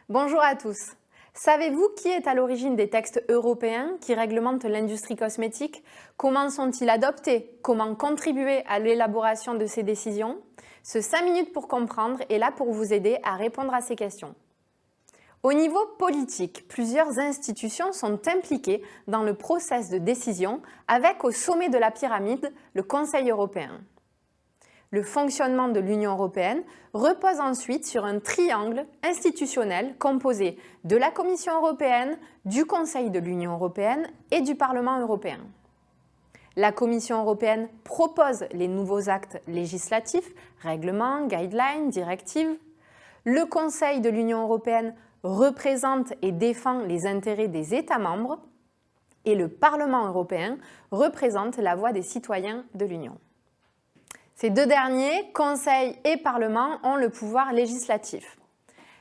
Bonjour à tous. Savez-vous qui est à l'origine des textes européens qui réglementent l'industrie cosmétique? Comment sont-ils adoptés? Comment contribuer à l'élaboration de ces décisions? Ce 5 minutes pour comprendre est là pour vous aider à répondre à ces questions. Au niveau politique, plusieurs institutions sont impliquées dans le processus de décision avec au sommet de la pyramide le Conseil européen. Le fonctionnement de l'Union européenne repose ensuite sur un triangle institutionnel composé de la Commission européenne, du Conseil de l'Union européenne et du Parlement européen. La Commission européenne propose les nouveaux actes législatifs, règlements, guidelines, directives. Le Conseil de l'Union européenne représente et défend les intérêts des États membres et le Parlement européen représente la voix des citoyens de l'Union. Ces deux derniers, Conseil et Parlement, ont le pouvoir législatif.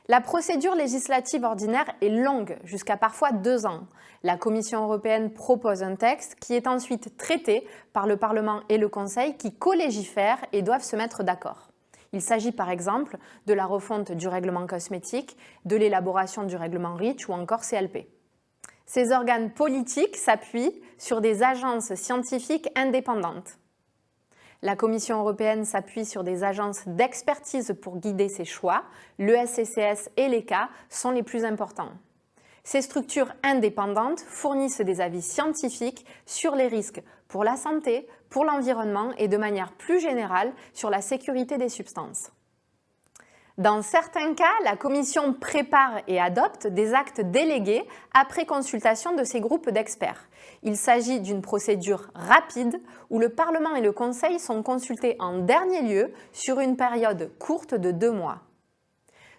La procédure législative ordinaire est longue, jusqu'à parfois 2 ans. La Commission européenne propose un texte qui est ensuite traité par le Parlement et le Conseil qui collégifèrent et doivent se mettre d'accord. Il s'agit par exemple de la refonte du règlement cosmétique, de l'élaboration du règlement REACH ou encore CLP. Ces organes politiques s'appuient sur des agences scientifiques indépendantes. La Commission européenne s'appuie sur des agences d'expertise pour guider ses choix. Le SCCS et l'ECHA sont les plus importants. Ces structures indépendantes fournissent des avis scientifiques sur les risques pour la santé, pour l'environnement et de manière plus générale sur la sécurité des substances. Dans certains cas, la Commission prépare et adopte des actes délégués après consultation de ces groupes d'experts. Il s'agit d'une procédure rapide où le Parlement et le Conseil sont consultés en dernier lieu sur une période courte de 2 mois.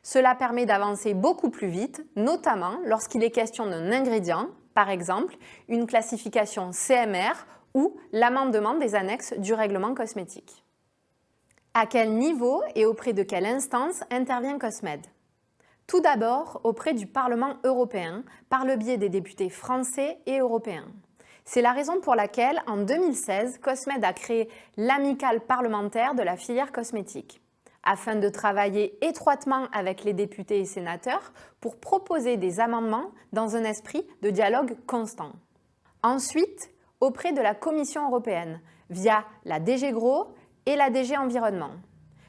Cela permet d'avancer beaucoup plus vite, notamment lorsqu'il est question d'un ingrédient, par exemple une classification CMR ou l'amendement des annexes du règlement cosmétique. À quel niveau et auprès de quelle instance intervient COSMED? Tout d'abord, auprès du Parlement européen, par le biais des députés français et européens. C'est la raison pour laquelle, en 2016, COSMED a créé l'amicale parlementaire de la filière cosmétique, afin de travailler étroitement avec les députés et sénateurs pour proposer des amendements dans un esprit de dialogue constant. Ensuite, auprès de la Commission européenne, via la DG Gros et la DG Environnement.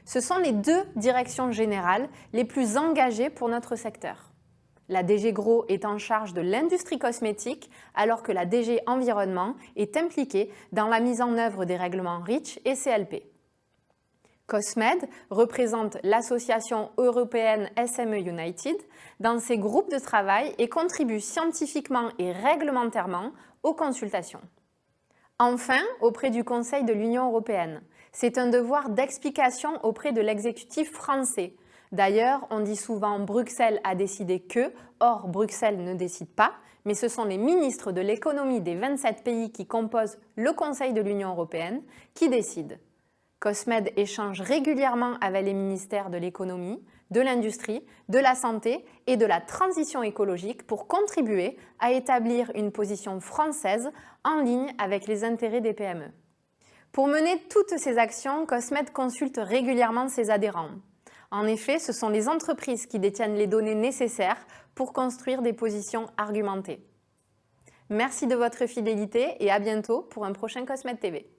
Ce sont les 2 directions générales les plus engagées pour notre secteur. La DG Gros est en charge de l'industrie cosmétique alors que la DG Environnement est impliquée dans la mise en œuvre des règlements REACH et CLP. COSMED représente l'association européenne SME United dans ses groupes de travail et contribue scientifiquement et réglementairement aux consultations. Enfin, auprès du Conseil de l'Union européenne, c'est un devoir d'explication auprès de l'exécutif français. D'ailleurs, on dit souvent Bruxelles a décidé que, or Bruxelles ne décide pas, mais ce sont les ministres de l'économie des 27 pays qui composent le Conseil de l'Union européenne qui décident. COSMED échange régulièrement avec les ministères de l'économie, de l'industrie, de la santé et de la transition écologique pour contribuer à établir une position française en ligne avec les intérêts des PME. Pour mener toutes ces actions, COSMED consulte régulièrement ses adhérents. En effet, ce sont les entreprises qui détiennent les données nécessaires pour construire des positions argumentées. Merci de votre fidélité et à bientôt pour un prochain COSMED TV.